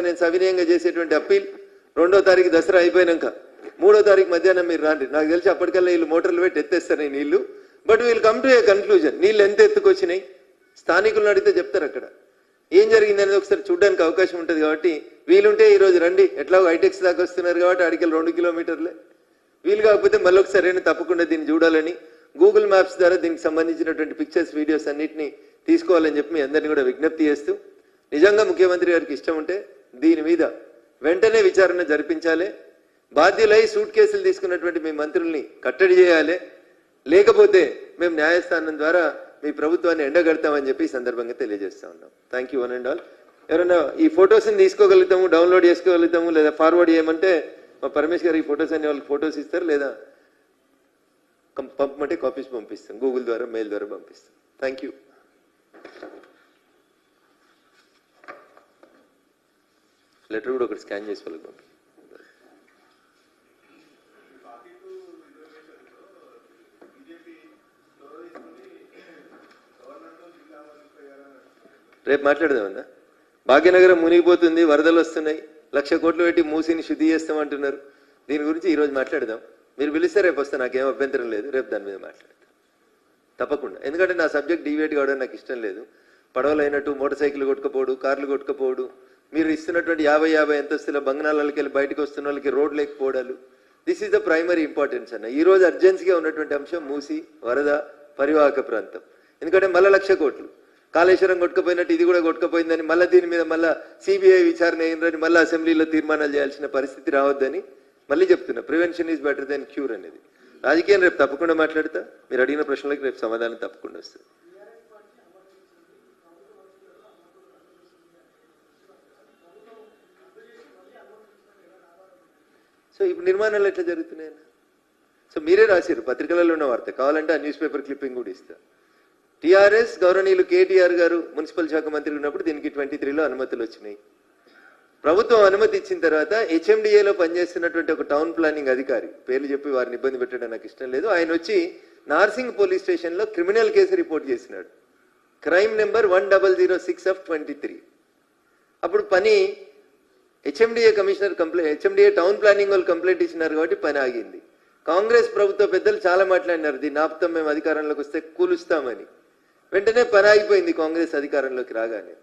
నేను సవినయంగా చేసేటువంటి అప్పీల్ 2వ తారీఖు దసరా అయిపోయినాక 3వ తారీఖు మధ్యాహ్నం మీరు రాండి. నాకు తెలిసి అప్పటికల్లా వీళ్ళు మోటార్లు పెట్టి ఎత్తేస్తారు ఈ నీళ్లు. బట్ వీళ్ళు కమ్ టు ఏ కన్క్లూజన్. నీళ్ళు ఎంత ఎత్తుకొచ్చినాయి స్థానికులను అడిగితే చెప్తారు. అక్కడ ఏం జరిగింది అనేది ఒకసారి చూడడానికి అవకాశం ఉంటుంది. కాబట్టి వీలుంటే ఈ రోజు రండి. ఎట్లాగో హైటెక్స్ దాకా వస్తున్నారు కాబట్టి అడికి 2 కిలోమీటర్లే. వీలు కాకపోతే మళ్ళీ ఒకసారి తప్పకుండా దీన్ని చూడాలని గూగుల్ మ్యాప్స్ ద్వారా దీనికి సంబంధించినటువంటి పిక్చర్స్ వీడియోస్ అన్నింటినీ తీసుకోవాలని చెప్పి మీ అందరినీ కూడా విజ్ఞప్తి చేస్తూ, నిజంగా ముఖ్యమంత్రి గారికి ఇష్టం ఉంటే దీని మీద వెంటనే విచారణ జరిపించాలి. బాధ్యులై సూట్ కేసులు తీసుకున్నటువంటి మీ మంత్రుల్ని కట్టడి చేయాలి. లేకపోతే మేము న్యాయస్థానం ద్వారా మీ ప్రభుత్వాన్ని ఎండగడతామని చెప్పి ఈ సందర్భంగా తెలియజేస్తా ఉన్నాం. Thank you one and all. ఎవరైనా ఈ ఫొటోస్ని తీసుకోగలుగుతాము, డౌన్లోడ్ చేసుకోగలుగుతాము, లేదా ఫార్వర్డ్ చేయమంటే మా పరమేశ్వర్ గారు ఈ ఫొటోస్ అన్ని వాళ్ళకి ఫొటోస్ ఇస్తారు, లేదా పంపమంటే కాపీస్ పంపిస్తాం, గూగుల్ ద్వారా మెయిల్ ద్వారా పంపిస్తాం. Thank you. లెటర్ కూడా ఒకటి స్కాన్ చేసి వాళ్ళకి పంపి. రేపు మాట్లాడదామన్నా. భాగ్యనగరం మునిగిపోతుంది, వరదలు వస్తున్నాయి, 1,00,000 కోట్లు పెట్టి మూసిని శుద్ధి చేస్తామంటున్నారు. దీని గురించి ఈరోజు మాట్లాడదాం. మీరు పిలిస్తే రేపు వస్తే నాకేం అభ్యంతరం లేదు. రేపు దాని మీద మాట్లాడతాం తప్పకుండా. ఎందుకంటే నా సబ్జెక్ట్ డివేట్ కావడం నాకు ఇష్టం లేదు. పడవలు అయినట్టు మోటార్ సైకిల్ కొట్టుకపోడు, కార్లు కొట్టుకపోడు, మీరు ఇస్తున్నటువంటి 50 అంతస్తుల బంగనాలకి వెళ్ళి బయటకు వస్తున్న వాళ్ళకి రోడ్ లేకపోవడాలు, this is the primary importance అన్న. ఈ రోజు అర్జెన్సీగా ఉన్నటువంటి అంశం మూసి వరద పరివాహక ప్రాంతం. ఎందుకంటే మళ్ళీ 1,00,000 కోట్లు కాళేశ్వరం కొట్టుకుపోయినట్టు ఇది కూడా కొట్టుకుపోయిందని మళ్ళీ దీని మీద మళ్ళీ సిబిఐ విచారణ అయిందని మళ్ళీ అసెంబ్లీలో తీర్మానాలు చేయాల్సిన పరిస్థితి రావద్దని మళ్ళీ చెప్తున్నా. Prevention is better than cure అనేది. రాజకీయం రేపు తప్పకుండా మాట్లాడతా. మీరు అడిగిన ప్రశ్నలకు రేపు సమాధానం తప్పకుండా వస్తుంది. సో ఇప్పుడు నిర్మాణాలు ఎట్లా జరుగుతున్నాయన్న? సో మీరే రాశారు, పత్రికలలో ఉన్న వార్త. కావాలంటే ఆ న్యూస్ పేపర్ క్లిప్పింగ్ కూడా ఇస్తా. టీఆర్ఎస్ గౌరవనీయులు కేటీఆర్ గారు మున్సిపల్ శాఖ మంత్రి ఉన్నప్పుడు దీనికి 23లో అనుమతులు వచ్చినాయి. ప్రభుత్వం అనుమతి ఇచ్చిన తర్వాత హెచ్ఎండిఏలో పనిచేస్తున్నటువంటి ఒక టౌన్ ప్లానింగ్ అధికారి, పేర్లు చెప్పి వారిని ఇబ్బంది పెట్టడం నాకు ఇష్టం లేదు, ఆయన వచ్చి నార్సింగ్ పోలీస్ స్టేషన్లో క్రిమినల్ కేసు రిపోర్ట్ చేసినాడు. Crime number 1006/23. అప్పుడు పని HMDA commissioner HMDA town planning వాళ్ళు కంప్లైంట్ ఇచ్చినారు కాబట్టి పని ఆగింది. కాంగ్రెస్ ప్రభుత్వ పెద్దలు చాలా మాట్లాడినారు, దీన్ని ఆపుతాం, మేము అధికారంలోకి వస్తే కూలుస్తామని. వెంటనే పని ఆగిపోయింది కాంగ్రెస్ అధికారంలోకి రాగానే.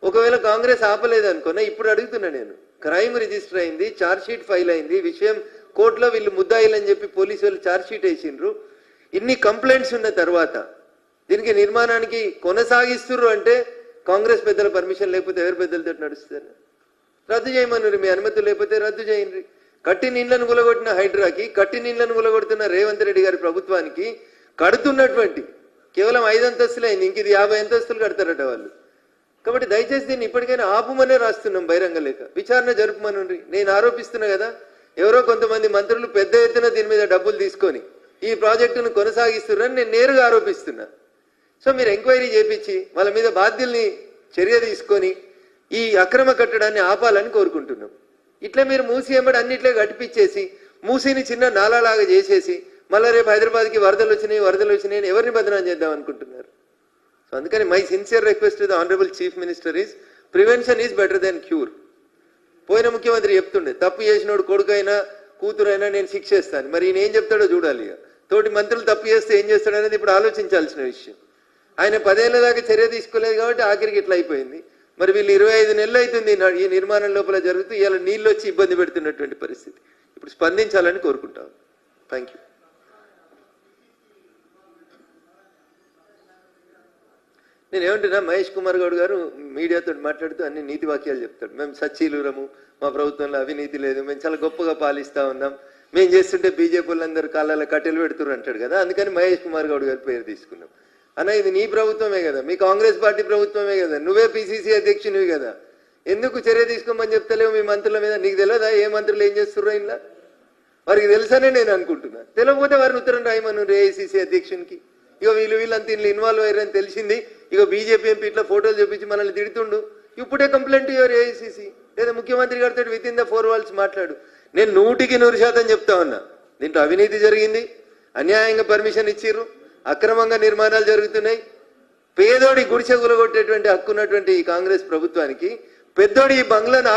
ఒకవేళ కాంగ్రెస్ ఆపలేదు అనుకున్నా, ఇప్పుడు అడుగుతున్నా నేను, క్రైమ్ రిజిస్టర్ అయింది, ఛార్జ్ షీట్ ఫైల్ అయింది, విషయం కోర్టులో వీళ్ళు ముద్దాయిలని చెప్పి పోలీసు వాళ్ళు ఛార్జ్ షీట్ వేసిండ్రు. ఇన్ని కంప్లైంట్స్ ఉన్న తర్వాత దీనికి నిర్మాణానికి కొనసాగిస్తుర్రు అంటే కాంగ్రెస్ పెద్దల పర్మిషన్ లేకపోతే ఎవరి పెద్దలతో నడుస్తారు? రద్దు చేయమన్నారు. మీ అనుమతి లేకపోతే రద్దు చేయండి. కట్టి నీళ్లను గులగొట్టిన హైడ్రాకి, కట్టి నీళ్లను గులగొడుతున్న రేవంత్ రెడ్డి గారి ప్రభుత్వానికి కడుతున్నటువంటి కేవలం 5 అంతస్తులే అయింది, ఇంక ఇది 50 అంతస్తులు కడతారట వాళ్ళు. కాబట్టి దయచేసి దీన్ని ఇప్పటికైనా ఆపుమనే రాస్తున్నాం బహిరంగ లేఖ. విచారణ జరుపుమనుండ్రి. నేను ఆరోపిస్తున్నా కదా, ఎవరో కొంతమంది మంత్రులు పెద్ద ఎత్తున దీని మీద డబ్బులు తీసుకొని ఈ ప్రాజెక్టును కొనసాగిస్తున్నారని నేను నేరుగా ఆరోపిస్తున్నా. సో మీరు ఎంక్వైరీ చేపించి వాళ్ళ మీద బాధ్యుల్ని చర్య తీసుకొని ఈ అక్రమ కట్టడాన్ని ఆపాలని కోరుకుంటున్నాం. ఇట్లా మీరు మూసి ఎంబడి అన్నిట్లే గడిపించేసి మూసిని చిన్న నాలాలాగా చేసేసి మళ్ళీ రేపు హైదరాబాద్కి వరదలు వచ్చినాయి ఎవరిని బదనాం చేద్దాం అనుకుంటున్నారు? సో అందుకని my sincere request to the honourable chief minister is prevention is better than cure. పోయిన ముఖ్యమంత్రి చెప్తుండే, తప్పు చేసినోడు కొడుకైనా కూతురైనా నేను శిక్షేస్తాను. మరి ఈయన ఏం చెప్తాడో చూడాలి. ఇక తోటి మంత్రులు తప్పు చేస్తే ఏం చేస్తాడు అనేది ఇప్పుడు ఆలోచించాల్సిన విషయం. ఆయన 10 ఏళ్ల దాకా చర్య తీసుకోలేదు కాబట్టి ఆఖరికి ఇట్లా అయిపోయింది. మరి వీళ్ళు 25 నెలలు అవుతుంది ఈ నిర్మాణం లోపల జరుగుతూ ఇలా నీళ్ళు వచ్చి ఇబ్బంది పెడుతున్నటువంటి పరిస్థితి. ఇప్పుడు స్పందించాలని కోరుకుంటాం. Thank you. నేను ఏమంటున్నా, మహేష్ కుమార్ గౌడ్ గారు మీడియాతో మాట్లాడుతూ అన్ని నీతి వాక్యాలు చెప్తాడు. మేము సచ్చీలురము, మా ప్రభుత్వంలో అవినీతి లేదు, మేము చాలా గొప్పగా పాలిస్తా ఉన్నాం, మేము చేస్తుంటే బీజేపీ వాళ్ళందరూ కాళ్ళ కట్టెలు పెడుతున్నారు అంటాడు కదా. అందుకని మహేష్ కుమార్ గౌడ్ గారి పేరు తీసుకున్నాం. అన్న ఇది నీ ప్రభుత్వమే కదా, మీ కాంగ్రెస్ పార్టీ ప్రభుత్వమే కదా, నువ్వే పిసిసి అధ్యక్షునివి కదా, ఎందుకు చర్య తీసుకోమని చెప్తలేవు మీ మంత్రుల మీద? నీకు తెలియదా ఏ మంత్రులు ఏం చేస్తుర్రో? ఇలా వారికి తెలుసనే నేను అనుకుంటున్నా. తెలియకపోతే వారిని ఉత్తరం రాయమను ఏఐసిసి అధ్యక్షునికి. ఇక వీళ్ళంతా ఇంట్లో ఇన్వాల్వ్ అయ్యారని తెలిసింది. ఇక బీజేపీ ఎంపీ ఇట్లా ఫోటోలు చూపించి మనల్ని తిడుతుండు. ఇప్పుడే కంప్లైంట్ ఇవ్వరు ఏఐసిసి, లేదా ముఖ్యమంత్రి గారితో విత్ ఇన్ ద 4 walls మాట్లాడు. నేను 100% చెప్తా ఉన్నా, దీంట్లో అవినీతి జరిగింది, అన్యాయంగా పర్మిషన్ ఇచ్చిర్రు, అక్రమంగా నిర్మాణాలు జరుగుతున్నాయి. పేదోడి గుడిసె గులగొట్టేటువంటి హక్కు ఉన్నటువంటి ఈ కాంగ్రెస్ ప్రభుత్వానికి పెద్దోడు ఈ బంగ్లాను